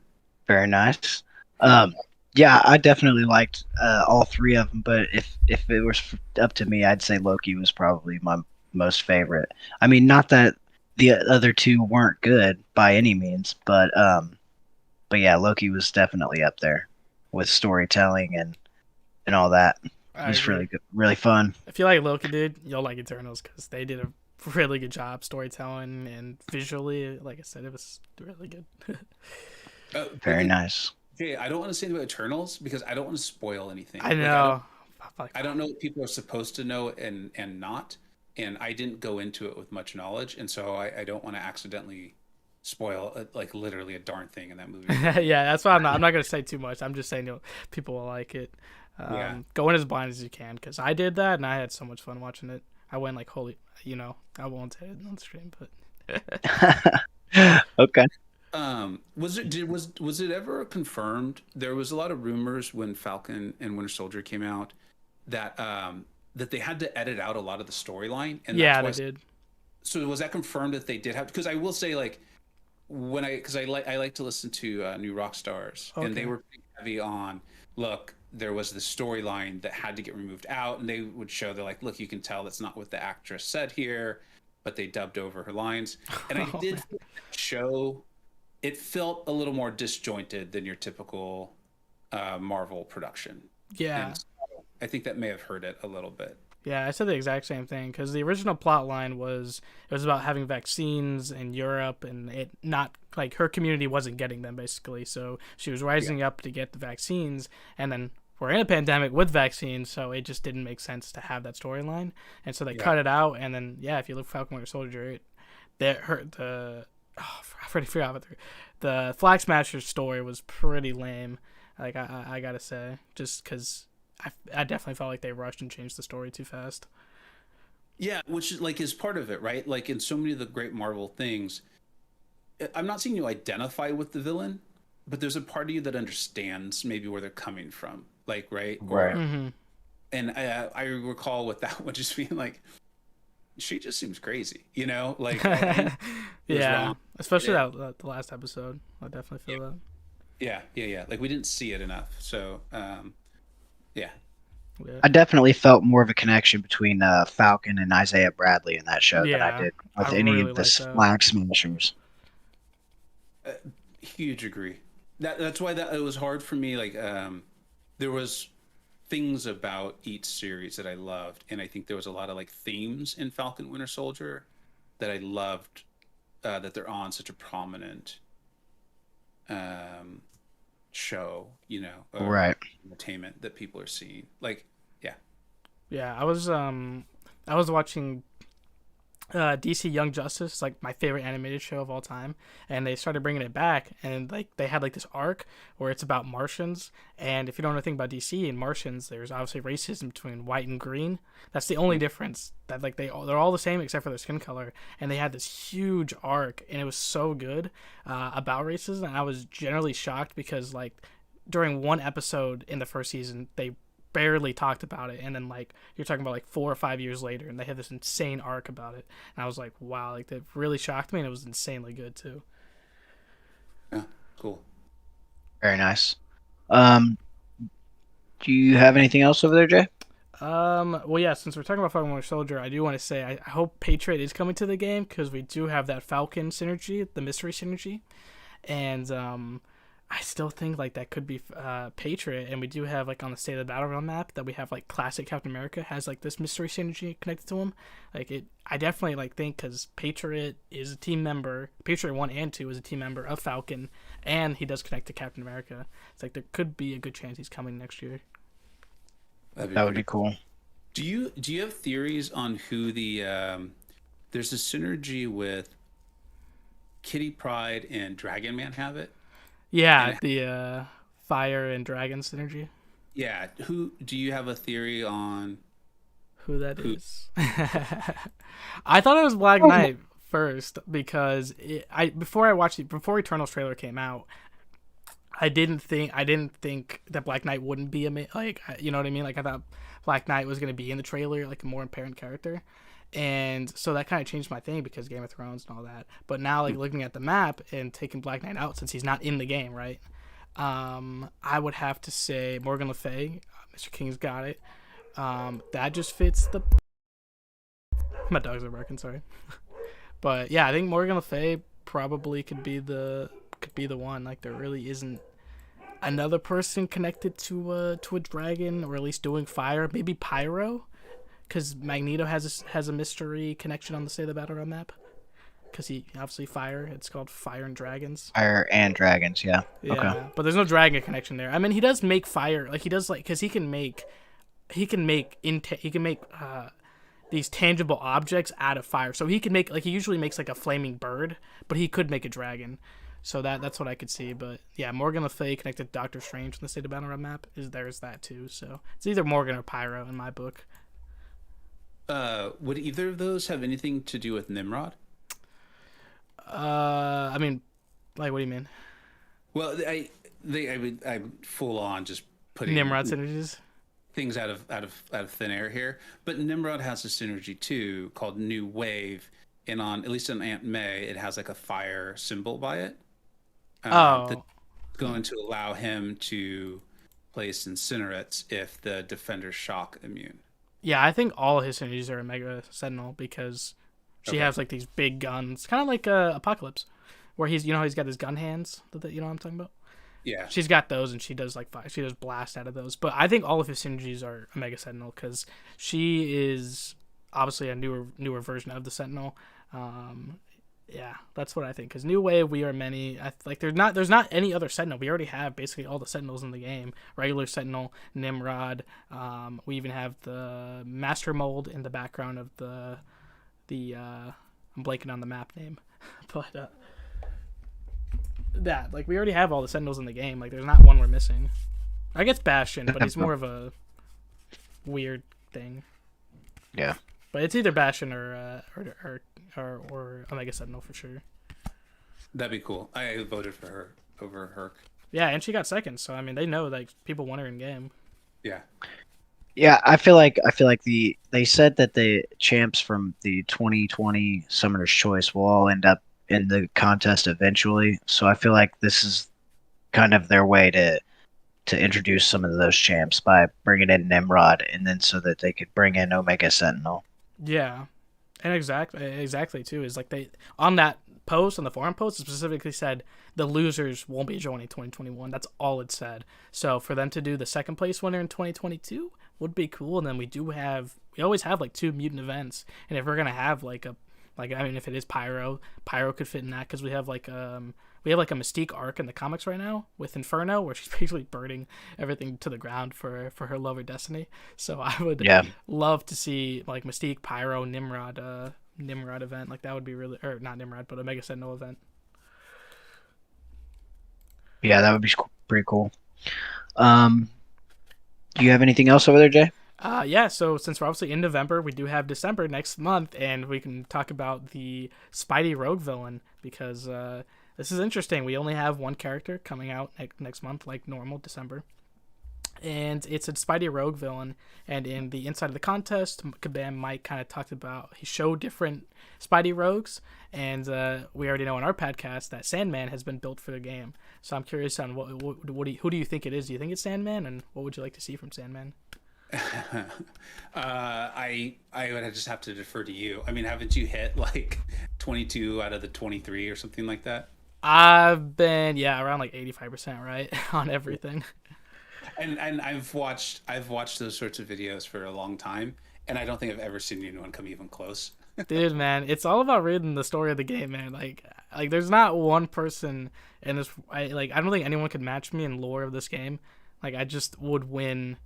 Very nice. Yeah, I definitely liked all 3 of them, but if it was up to me, I'd say Loki was probably my most favorite. I mean, not that the other 2 weren't good by any means, but yeah, Loki was definitely up there with storytelling and all that. It I was agree. really good, really fun. If you like Loki, dude, you'll like Eternals because they did a really good job storytelling and visually. Like I said, it was really good. Very nice. Okay, I don't want to say about Eternals because I don't want to spoil anything. I Like, know. I don't know what people are supposed to know and not, and I didn't go into it with much knowledge, and so I don't want to accidentally spoil like literally a darn thing in that movie. Yeah, that's why I'm not gonna say too much. I'm just saying people will like it. Yeah. Go in as blind as you can because I did that and I had so much fun watching it. I went like holy, I won't say it on the stream, but Okay. Was it ever confirmed? There was a lot of rumors when Falcon and Winter Soldier came out that that they had to edit out a lot of the storyline, and yeah, that's they why. did. So was that confirmed that they did have? Because I will say, like, because I like to listen to New Rock Stars, and they Okay. were pretty heavy on. Look, there was the storyline that had to get removed out, and they would show they're like, look, you can tell that's not what the actress said here, but they dubbed over her lines, and I Oh, did man. feel that show. It felt a little more disjointed than your typical Marvel production, Yeah, and so I think that may have hurt it a little bit. yeah, I said the exact same thing because the original plot line was it was about having vaccines in Europe and it not like her community wasn't getting them basically, so she was Yeah, rising up to get the vaccines, and then we're in a pandemic with vaccines, so it just didn't make sense to have that storyline, and so they yeah, cut it out, and then yeah, if you look Falcon Winter Soldier, I already forgot about the Flag Smasher story was pretty lame, like I gotta say, just because. I definitely felt like they rushed and changed the story too fast. yeah. Which is like is part of it, right? Like in so many of the great Marvel things, I'm not saying you identify with the villain, but there's a part of you that understands maybe where they're coming from, like right Right. or Mm-hmm. and I recall with that one just being like, she just seems crazy, like I know she was Yeah, wrong. especially It, the last episode. I definitely feel that. yeah. Like we didn't see it enough, so yeah, Yeah, I definitely felt more of a connection between Falcon and Isaiah Bradley in that show than I yeah, did I with any really of the like that. Flag Smashers. uh, huge agree. That's why that it was hard for me. Like there was things about each series that I loved, and I think there was a lot of like themes in Falcon Winter Soldier that I loved that they're on such a prominent um, show, or Right. entertainment that people are seeing. Like, yeah, Yeah, I was watching DC Young Justice, like my favorite animated show of all time, and they started bringing it back, and like they had like this arc where it's about Martians, and if you don't know anything about DC and Martians, there's obviously racism between white and green. That's the only difference. That like they're all the same except for their skin color, and they had this huge arc, and it was so good about racism. And I was generally shocked because like during one episode in the first season, they barely talked about it, and then like you're talking about like 4 or 5 years later and they had this insane arc about it, and I was like, wow, like that really shocked me, and it was insanely good too. yeah, cool. Very nice. Um, do you have anything else over there, Jay? Well, yeah, since we're talking about Falcon Winter Soldier, I do want to say I hope Patriot is coming to the game because we do have that Falcon synergy, the mystery synergy, and I still think like that could be Patriot, and we do have like on the State of the Battleground map that we have like classic Captain America has like this mystery synergy connected to him. Like it, I definitely like think because Patriot is a team member. Patriot 1 and 2 is a team member of Falcon, and he does connect to Captain America. It's like there could be a good chance he's coming next year. That would be cool. Do you have theories on who the there's a synergy with Kitty Pryde and Dragon Man have it? Yeah, And the Fire and Dragon synergy. yeah, who do you have a theory on Who that who? is? I thought it was Black Knight first because before I watched it, before Eternals trailer came out, I didn't think that Black Knight wouldn't be like you know what I mean. Like I thought Black Knight was gonna be in the trailer like a more apparent character, and so that kind of changed my thing because Game of Thrones and all that. But now like looking at the map and taking Black Knight out since he's not in the game, right? I would have to say Morgan Le Fay. Mr. King's got it. That just fits the. My dogs are barking. Sorry, but yeah, I think Morgan Le Fay probably could be the one. Like there really isn't another person connected to a dragon, or at least doing fire. Maybe Pyro, because Magneto has a mystery connection on the Say the Battleground map. Because he obviously fire. It's called Fire and Dragons. Fire and dragons, yeah. Yeah, Okay. but there's no dragon connection there. I mean, he does make fire. Like he does like because he can make these tangible objects out of fire. So he can make like he usually makes like a flaming bird, but he could make a dragon. So that's what I could see. But yeah, Morgan Le Fay connected to Doctor Strange in the State of Battleground map there's that too. So it's either Morgan or Pyro in my book. Would either of those have anything to do with Nimrod? I mean, like what do you mean? Well, I full on just putting Nimrod synergies? things out of thin air here. But Nimrod has a synergy too called New Wave, and on at least on Aunt May, it has like a fire symbol by it. That's Oh, going to allow him to place incinerates if the defender's shock immune. yeah. I think all his synergies are a Mega Sentinel because she Okay. has like these big guns, kind of like Apocalypse, where he's got his gun hands. You know what I'm talking about? Yeah. She's got those, and she does like fire. She does blast out of those. But I think all of his synergies are a Mega Sentinel because she is obviously a newer version of the Sentinel. Um, yeah, that's what I think. Because New Wave, we are many. Like there's not any other Sentinel. We already have basically all the Sentinels in the game. Regular Sentinel, Nimrod. We even have the Master Mold in the background of the. I'm blanking on the map name, but that like we already have all the Sentinels in the game. Like there's not one we're missing. I guess Bastion, but he's more of a weird thing. Yeah. But it's either Bastion or Omega Sentinel for sure. That'd be cool. I voted for her over Herc. Yeah, and she got second, so I mean they know like people want her in game. Yeah. Yeah, I feel like they said that the champs from the 2020 Summoner's Choice will all end up in the contest eventually. So I feel like this is kind of their way to introduce some of those champs by bringing in Nimrod, and then so that they could bring in Omega Sentinel. Yeah, and exactly too is like they on that post on the forum post it specifically said the losers won't be joining 2021. That's all it said. So for them to do the second place winner in 2022 would be cool. And then we always have like two mutant events, and if we're gonna have I mean if it is Pyro could fit in that because we have like a Mystique arc in the comics right now with Inferno where she's basically burning everything to the ground for her love or destiny. So I would Yeah. love to see like Mystique, Pyro, Nimrod event. Like that would be really, or not Nimrod, but a Mega Sentinel event. Yeah, that would be pretty cool. Do you have anything else over there, Jay? Yeah, so since we're obviously in November, we do have December next month, and we can talk about the Spidey Rogue villain because this is interesting. We only have one character coming out next month, like normal December. And it's a Spidey Rogue villain. And in the Inside of the Contest, Kabam Mike kind of talked about, he showed different Spidey Rogues. And we already know in our podcast that Sandman has been built for the game. So I'm curious on who do you think it is? Do you think it's Sandman? And what would you like to see from Sandman? I would just have to defer to you. I mean, haven't you hit like 22 out of the 23 or something like that? I've been around like 85% right on everything. And I've watched those sorts of videos for a long time, and I don't think I've ever seen anyone come even close. Dude, man, it's all about reading the story of the game, man. Like there's not one person in this. I don't think anyone could match me in lore of this game. Like, I just would win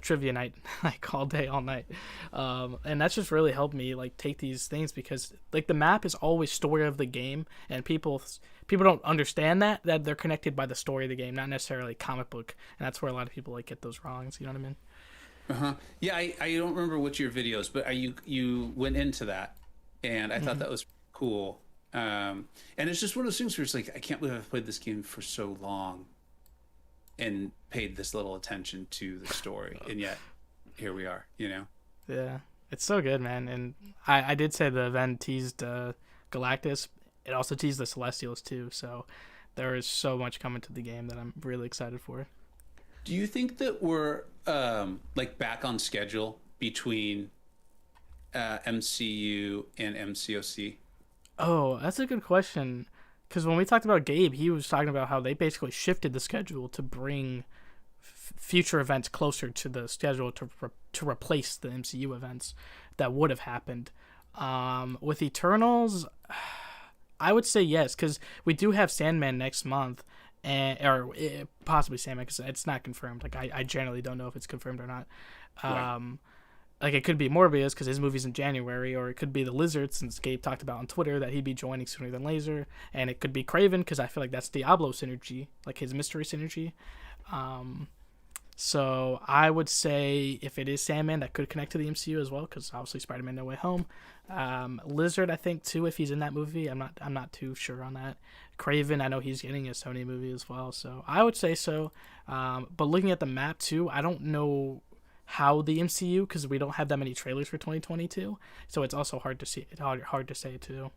trivia night like all day, all night, and that's just really helped me like take these things because like the map is always story of the game, and people don't understand that they're connected by the story of the game, not necessarily comic book, and that's where a lot of people like get those wrongs. You know what I mean? Uh-huh. Yeah, I don't remember which your videos, but you went into that, and I thought Mm-hmm. that was cool. And it's just one of those things where it's like I can't believe I've played this game for so long and paid this little attention to the story, and yet here we are. Yeah, it's so good, man. And I did say the event teased Galactus. It also teased the Celestials too. So there is so much coming to the game that I'm really excited for. Do you think that we're like back on schedule between MCU and MCOC? Oh, that's a good question. Because when we talked about Gabe, he was talking about how they basically shifted the schedule to bring future events closer to the schedule to replace the MCU events that would have happened. With Eternals, I would say yes, because we do have Sandman next month, or possibly Sandman, because it's not confirmed. Like I generally don't know if it's confirmed or not. Right. Like it could be Morbius because his movie's in January, or it could be the Lizard since Gabe talked about on Twitter that he'd be joining sooner than later, and it could be Craven because I feel like that's Diablo synergy, like his mystery synergy. Um, so I would say if it is Sandman, that could connect to the MCU as well, because obviously Spider-Man: No Way Home. Lizard, I think too, if he's in that movie. I'm not too sure on that. Craven, I know he's getting a Sony movie as well, so I would say so. But looking at the map too, I don't know how the MCU, because we don't have that many trailers for 2022, so it's also hard to see. It's hard to say too,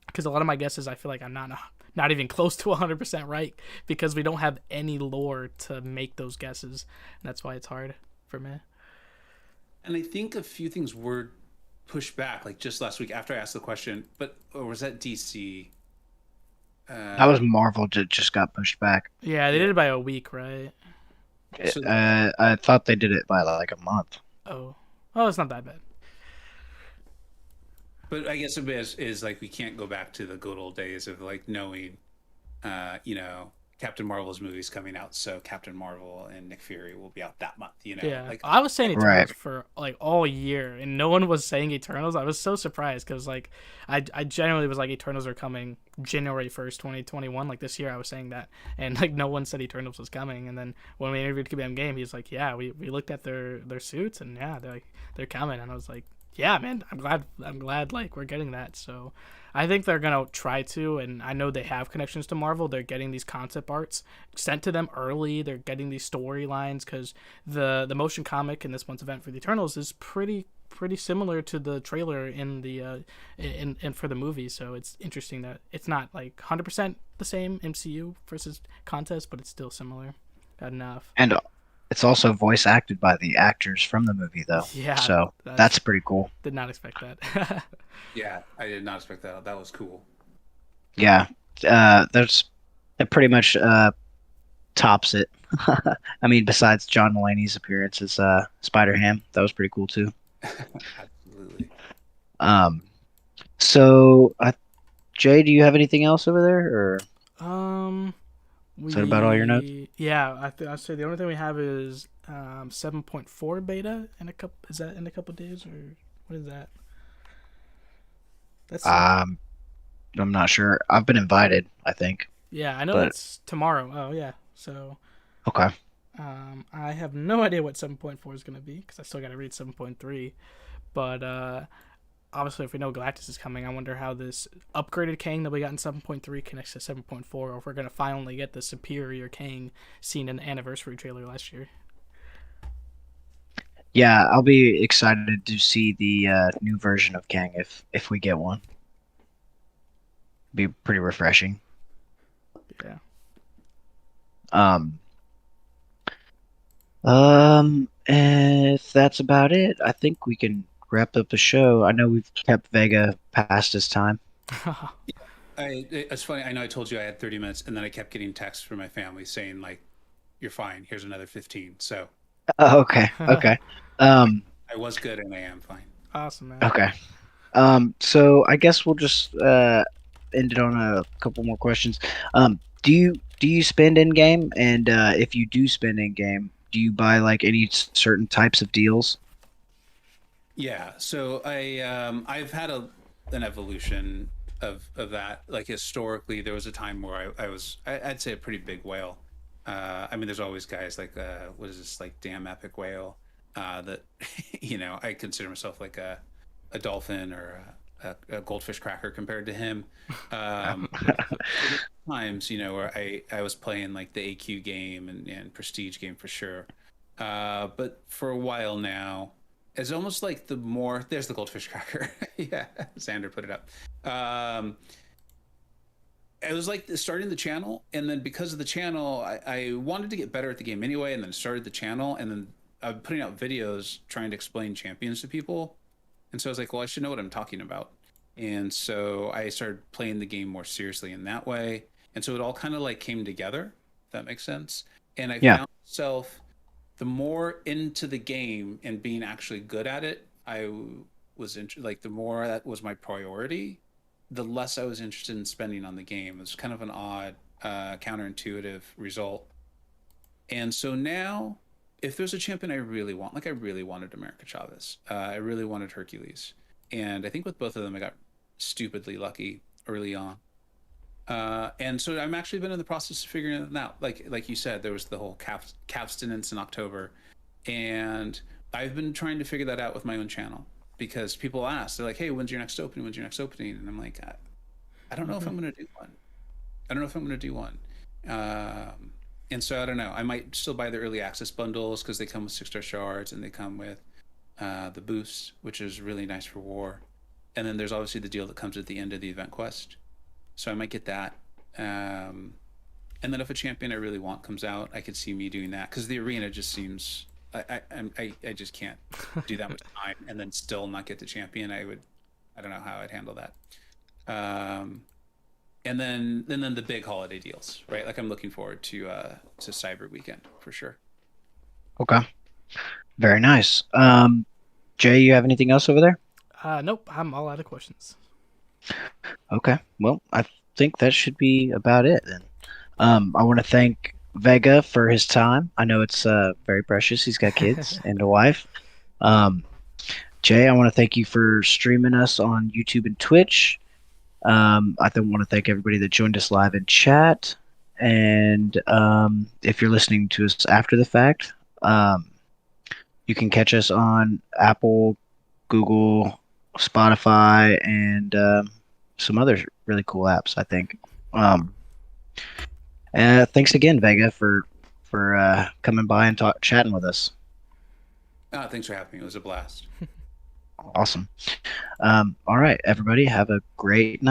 because a lot of my guesses I feel like I'm not even close to 100% right because we don't have any lore to make those guesses, and that's why it's hard for me. And I think a few things were pushed back, like just last week after I asked the question. But or was that DC? That Uh, was Marvel that just got pushed back. Yeah, they yeah. did it by a week, right? So, I thought they did it by like a month. Oh, oh, it's not that bad. but I guess it is like we can't go back to the good old days of like knowing, Captain Marvel's movie's coming out, so Captain Marvel and Nick Fury will be out that month. Yeah, Like I was saying Right. Eternals for like all year, and no one was saying Eternals. I was so surprised because like I genuinely was like Eternals are coming January 1st, 2021. Like this year, I was saying that, and like no one said Eternals was coming. And then when we interviewed KBM Game, he's like, yeah, we looked at their suits, and yeah, they're coming. And I was like, yeah, man, I'm glad like we're getting that. So I think they're gonna try to, and I know they have connections to Marvel. They're getting these concept arts sent to them early. They're getting these storylines because the motion comic in this month's event for the Eternals is pretty similar to the trailer in the in for the movie. So it's interesting that it's not like 100% the same MCU versus contest, but it's still similar enough. And it's also voice acted by the actors from the movie, though. Yeah, So that's that's pretty cool. did not expect that. yeah, I did not expect that. That was cool. Yeah. There's it pretty much tops it. I mean, besides John Mulaney's appearance as Spider Ham, that was pretty cool too. Absolutely. Um, so Jay, do you have anything else over there, or um, is that about all your notes? yeah, I'd say the only thing we have is 7.4 beta in a couple. Is that in a couple days or what is that? That's Um, I'm not sure. I've been invited, I think, yeah, I know but that's tomorrow. Oh yeah, so okay. I have no idea what 7.4 is gonna be because I still got to read 7.3. But obviously, if we know Galactus is coming, I wonder how this upgraded Kang that we got in 7.3 connects to 7.4, or if we're gonna finally get the superior Kang seen in the anniversary trailer last year. Yeah, I'll be excited to see the new version of Kang if we get one. Be pretty refreshing. Yeah. Um, if that's about it, I think we can wrap up the show. I know we've kept Vega past his time. It's funny. I know I told you I had 30 minutes, and then I kept getting texts from my family saying like, "You're fine. Here's another 15." So Okay, okay, um, I was good, and I am fine. Awesome, man. okay. So I guess we'll just end it on a couple more questions. Do you spend in game? And if you do spend in game, do you buy like any certain types of deals? Yeah. So I've had an evolution of that. Like historically, there was a time where I'd say a pretty big whale. I mean, there's always guys like what is this like damn epic whale that I consider myself like a dolphin or a goldfish cracker compared to him. So there were times where I was playing like the AQ game and prestige game for sure. But for a while now, it's almost like the more there's the goldfish cracker. Yeah, Xander put it up. It was like starting the channel, and then because of the channel, I wanted to get better at the game anyway, and then started the channel, and then I'm putting out videos trying to explain champions to people. And so I was like, well, I should know what I'm talking about. And so I started playing the game more seriously in that way. And so it all kind of like came together, if that makes sense. And I Yeah, found myself the more into the game and being actually good at it, like the more that was my priority, the less I was interested in spending on the game. It was kind of an odd, counterintuitive result. And so now, if there's a champion I really want, like I really wanted America Chavez, I really wanted Hercules, and I think with both of them, I got stupidly lucky early on. And so I'm actually been in the process of figuring it out. Like you said, there was the whole abstinence in October, and I've been trying to figure that out with my own channel because people ask, they're like, "Hey, when's your next opening? When's your next opening?" And I'm like, I don't know if I'm going to do one. I don't know if I'm going to do one. And so I don't know. I might still buy the early access bundles because they come with 6-star shards and they come with the boosts, which is really nice for war. And then there's obviously the deal that comes at the end of the event quest. So I might get that. And then if a champion I really want comes out, I could see me doing that because the arena just seems I just can't do that much time and then still not get the champion. I don't know how I'd handle that. Um, and then the big holiday deals, right? Like I'm looking forward to Cyber Weekend for sure. okay, very nice. Jay, you have anything else over there? Nope, I'm all out of questions. Okay, well, I think that should be about it then. I want to thank Vega for his time. I know it's very precious. He's got kids and a wife. Um, Jay, I want to thank you for streaming us on YouTube and Twitch. I want to thank everybody that joined us live in chat. And if you're listening to us after the fact, um, you can catch us on Apple, Google, Spotify, and some other really cool apps, I think. Um, Thanks again, Vega, for coming by and chatting with us. Thanks for having me. It was a blast. Awesome. All right, everybody, have a great night.